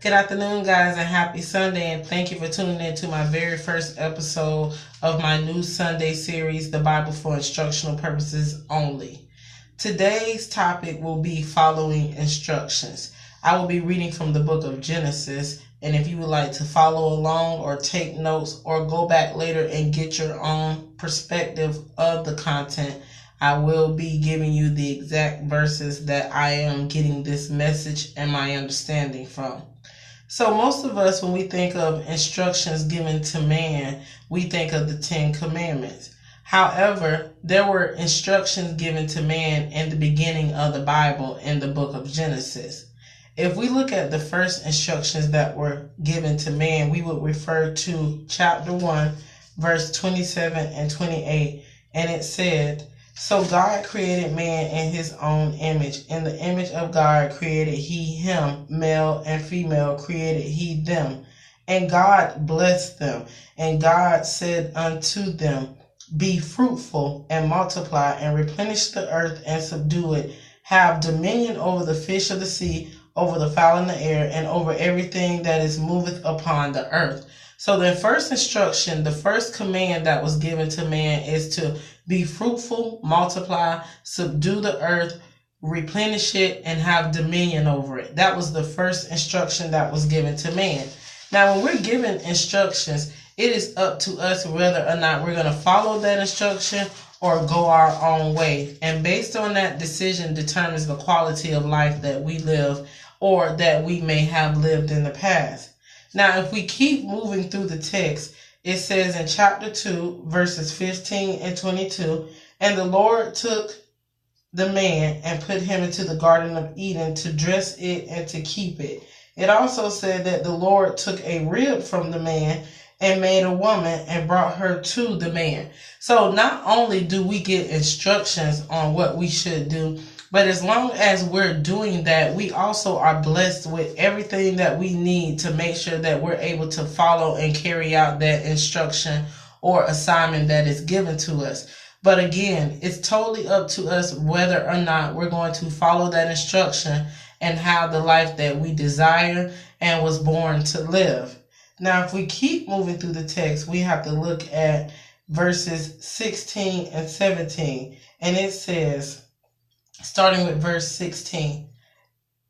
Good afternoon, guys, and happy Sunday. And thank you for tuning in to my very first episode of my new Sunday series, The Bible for Instructional Purposes Only. Today's topic will be following instructions. I will be reading from the book of Genesis. And if you would like to follow along or take notes or go back later and get your own perspective of the content, I will be giving you the exact verses that I am getting this message and my understanding from. So most of us, when we think of instructions given to man, we think of the Ten Commandments. However, there were instructions given to man in the beginning of the Bible in the book of Genesis. If we look at the first instructions that were given to man, we would refer to chapter 1, verse 27 and 28, and it said, "So God created man in his own image. In the image of God created he him, male and female created he them. And God blessed them. And God said unto them, Be fruitful and multiply and replenish the earth and subdue it. Have dominion over the fish of the sea, over the fowl in the air, and over everything that is moveth upon the earth." So the first instruction, the first command that was given to man is to be fruitful, multiply, subdue the earth, replenish it, and have dominion over it. That was the first instruction that was given to man. Now, when we're given instructions, it is up to us whether or not we're going to follow that instruction or go our own way. And based on that decision determines the quality of life that we live or that we may have lived in the past. Now, if we keep moving through the text, it says in chapter 2, verses 15 and 22, "And the Lord took the man and put him into the Garden of Eden to dress it and to keep it." It also said that the Lord took a rib from the man and made a woman and brought her to the man. So not only do we get instructions on what we should do, but as long as we're doing that, we also are blessed with everything that we need to make sure that we're able to follow and carry out that instruction or assignment that is given to us. But again, it's totally up to us whether or not we're going to follow that instruction and have the life that we desire and was born to live. Now, if we keep moving through the text, we have to look at verses 16 and 17. And it says, starting with verse 16,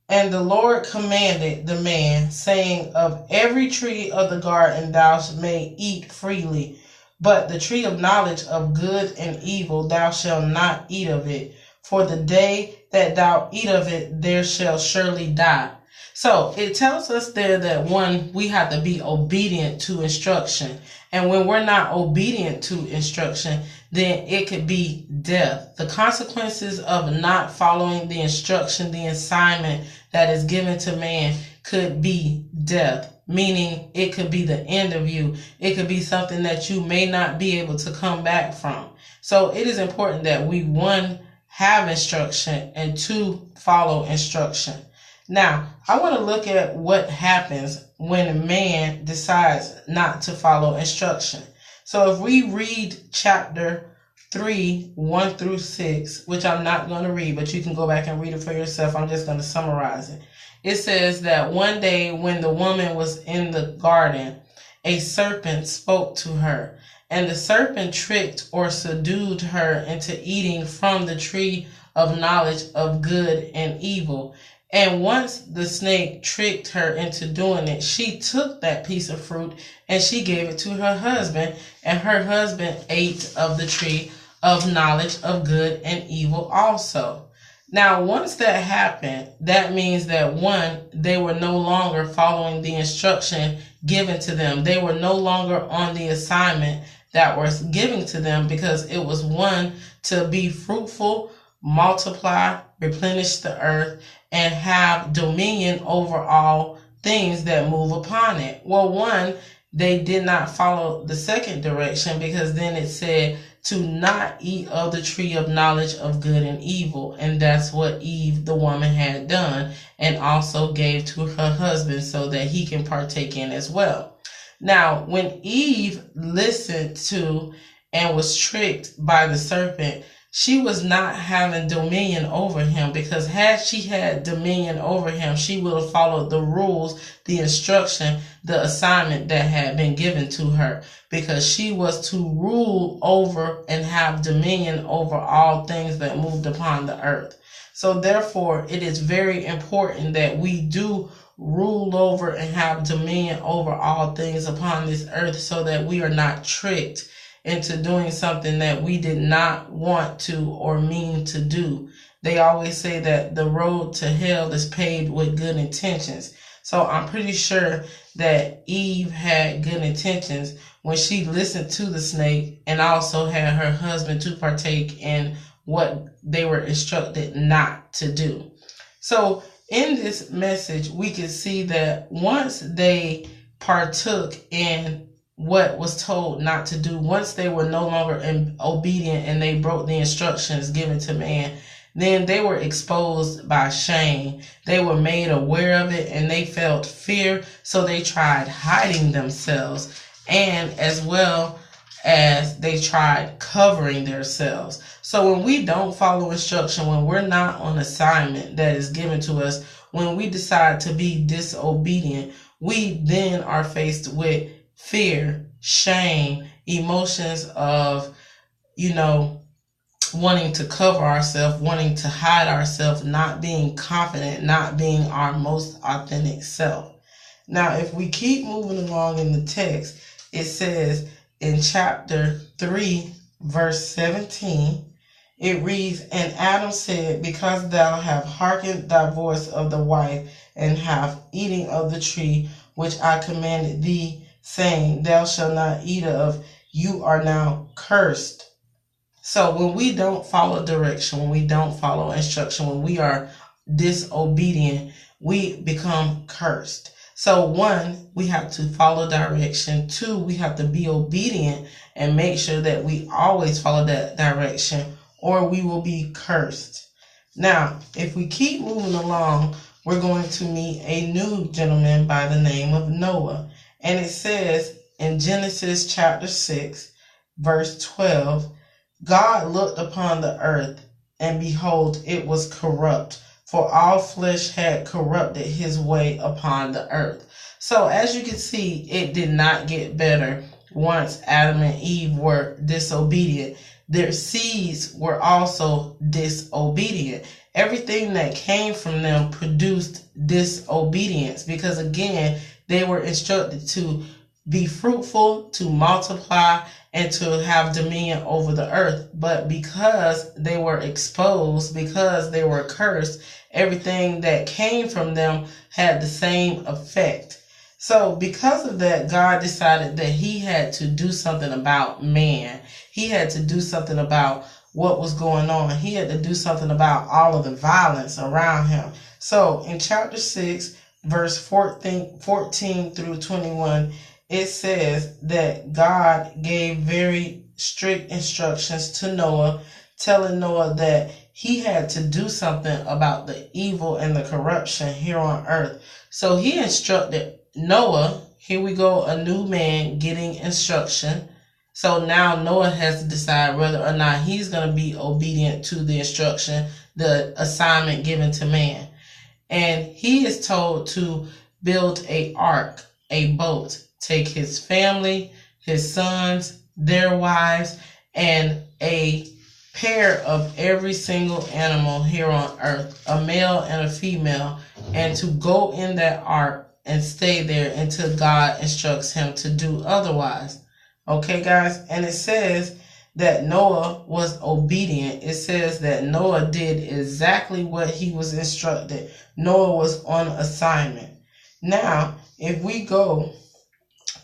"And the Lord commanded the man, saying, Of every tree of the garden thou mayest eat freely, but the tree of knowledge of good and evil thou shalt not eat of it. For the day that thou eat of it, there shall surely die." So it tells us there that one, we have to be obedient to instruction. And when we're not obedient to instruction, then it could be death. The consequences of not following the instruction, the assignment that is given to man could be death, meaning it could be the end of you. It could be something that you may not be able to come back from. So it is important that we, one, have instruction, and two, follow instruction. Now, I want to look at what happens when a man decides not to follow instruction. So if we read chapter 3, 1 through 6, which I'm not going to read, but you can go back and read it for yourself. I'm just going to summarize it. It says that one day when the woman was in the garden, a serpent spoke to her, and the serpent tricked or seduced her into eating from the tree of knowledge of good and evil. And once the snake tricked her into doing it, she took that piece of fruit and she gave it to her husband, and her husband ate of the tree of knowledge of good and evil also. Now, once that happened, that means that one, they were no longer following the instruction given to them. They were no longer on the assignment that was given to them, because it was one, to be fruitful, multiply, replenish the earth, and have dominion over all things that move upon it. Well, one, they did not follow the second direction, because then it said to not eat of the tree of knowledge of good and evil. And that's what Eve, the woman, had done, and also gave to her husband so that he can partake in as well. Now, when Eve listened to and was tricked by the serpent, she was not having dominion over him, because had she had dominion over him, she would have followed the rules, the instruction, the assignment that had been given to her, because she was to rule over and have dominion over all things that moved upon the earth. So therefore, it is very important that we do rule over and have dominion over all things upon this earth, so that we are not tricked into doing something that we did not want to or mean to do. They always say that the road to hell is paved with good intentions. So I'm pretty sure that Eve had good intentions when she listened to the snake, and also had her husband to partake in what they were instructed not to do. So in this message, we can see that once they partook in what was told not to do, once they were no longer obedient and they broke the instructions given to man, then they were exposed by shame. They were made aware of it and they felt fear, so they tried hiding themselves, and as well as they tried covering themselves. So when we don't follow instruction, when we're not on assignment that is given to us, when we decide to be disobedient, we then are faced with fear, shame, emotions of, wanting to cover ourselves, wanting to hide ourselves, not being confident, not being our most authentic self. Now, if we keep moving along in the text, it says in chapter 3, verse 17, it reads, "And Adam said, Because thou have hearkened thy voice of the wife, and have eaten of the tree which I commanded thee, saying, Thou shalt not eat of, you are now cursed." So when we don't follow direction, when we don't follow instruction, when we are disobedient, we become cursed. So 1, we have to follow direction. 2, we have to be obedient and make sure that we always follow that direction, or we will be cursed. Now, if we keep moving along, we're going to meet a new gentleman by the name of Noah. And it says in Genesis chapter 6, verse 12, "God looked upon the earth, and behold, it was corrupt, for all flesh had corrupted his way upon the earth." So as you can see, it did not get better once Adam and Eve were disobedient. Their seeds were also disobedient. Everything that came from them produced disobedience, because again, they were instructed to be fruitful, to multiply, and to have dominion over the earth. But because they were exposed, because they were cursed, everything that came from them had the same effect. So because of that, God decided that he had to do something about man. He had to do something about what was going on. He had to do something about all of the violence around him. So in chapter 6, verse 14 through 21, it says that God gave very strict instructions to Noah, telling Noah that he had to do something about the evil and the corruption here on earth. So he instructed Noah. Here we go, a new man getting instruction. So now Noah has to decide whether or not he's going to be obedient to the instruction, the assignment given to man. And he is told to build a ark, a boat, take his family, his sons, their wives, and a pair of every single animal here on earth, a male and a female, and to go in that ark and stay there until God instructs him to do otherwise. Okay, guys? And it says that Noah was obedient. It says that Noah did exactly what he was instructed. Noah was on assignment. Now, if we go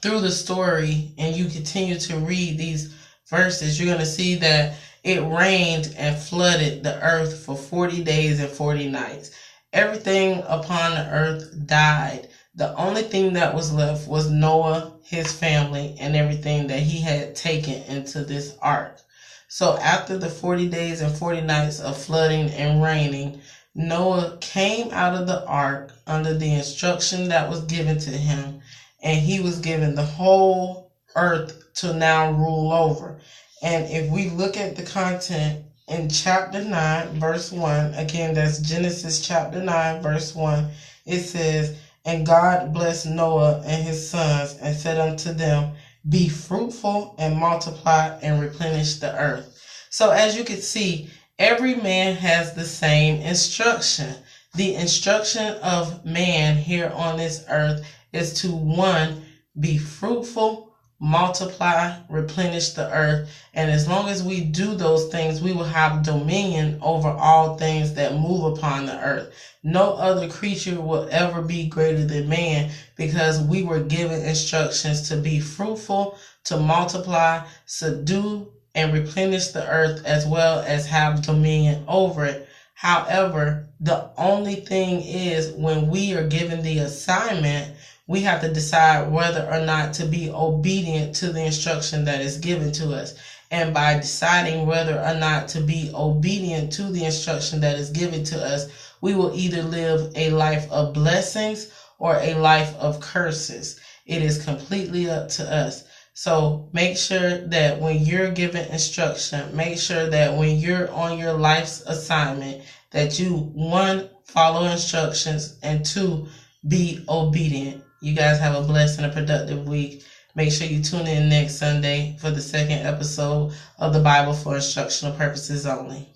through the story and you continue to read these verses, you're going to see that it rained and flooded the earth for 40 days and 40 nights. Everything upon the earth died. The only thing that was left was Noah, his family, and everything that he had taken into this ark. So after the 40 days and 40 nights of flooding and raining, Noah came out of the ark under the instruction that was given to him, and he was given the whole earth to now rule over. And if we look at the content in chapter 9, verse 1. Again, that's Genesis chapter 9, verse 1. It says, "And God blessed Noah and his sons, and said unto them, Be fruitful and multiply and replenish the earth." So as you can see, every man has the same instruction. The instruction of man here on this earth is to, one, be fruitful, multiply, replenish the earth. And as long as we do those things, we will have dominion over all things that move upon the earth. No other creature will ever be greater than man, because we were given instructions to be fruitful, to multiply, subdue, and replenish the earth, as well as have dominion over it. However, the only thing is, when we are given the assignment, we have to decide whether or not to be obedient to the instruction that is given to us. And by deciding whether or not to be obedient to the instruction that is given to us, we will either live a life of blessings or a life of curses. It is completely up to us. So make sure that when you're given instruction, make sure that when you're on your life's assignment, that you, one, follow instructions, and two, be obedient. You guys have a blessed and a productive week. Make sure you tune in next Sunday for the second episode of the Bible for Instructional Purposes Only.